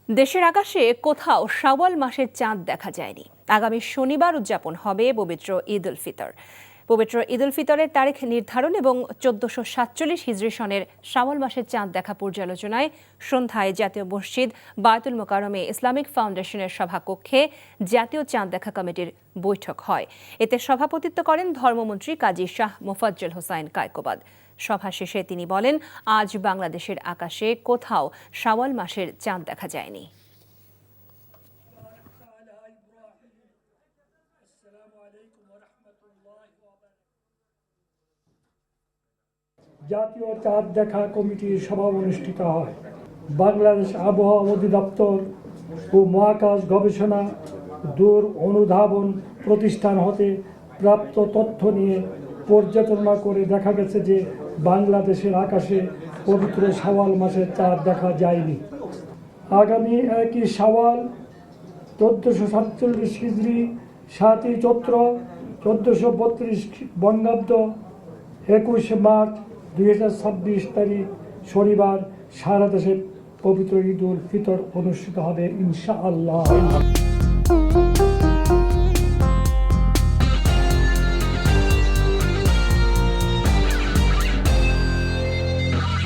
দেশের আকাশে কোথাও শাওয়াল মাসের চাঁদ দেখা যায়নি। আগামী শনিবার উদযাপন হবে পবিত্র ঈদ উল ফিতর। পবিত্র ঈদ উল ফিতরের তারিখ নির্ধারণ এবং 1447 হিজরি সনের শাওয়াল মাসের চাঁদ দেখা পর্যালোচনায় সন্ধ্যায় জাতীয় মসজিদ বায়তুল মোকাররমে ইসলামিক ফাউন্ডেশনের সভাকক্ষে জাতীয় চাঁদ দেখা কমিটির বৈঠক হয়। এতে সভাপতিত্ব করেন ধর্মমন্ত্রী কাজী শাহ মোফাজ্জল হোসাইন কায়কোবাদ। সভা শেষে তিনি বলেন, আজ বাংলাদেশের আকাশে কোথাও শাওয়াল মাসের চাঁদ দেখা যায়নি। জাতীয় চাঁদ দেখা কমিটির সভা অনুষ্ঠিত হয়। বাংলাদেশ আবহাওয়া অধিদপ্তর ও মহাকাশ গবেষণা দূর অনুধাবন প্রতিষ্ঠান হতে প্রাপ্ত তথ্য নিয়ে পর্যালোচনা করে দেখা গেছে যে বাংলাদেশের আকাশে পবিত্র শাওয়াল মাসের চাঁদ দেখা যায়নি। আগামী 1 শাওয়াল 1447 হিজরি 7 চৈত্র 1432 বঙ্গাব্দ 21 মার্চ 2026 তারিখ শনিবার সারা দেশে পবিত্র ঈদ উল ফিতর অনুষ্ঠিত হবে ইনশাআল্লাহ।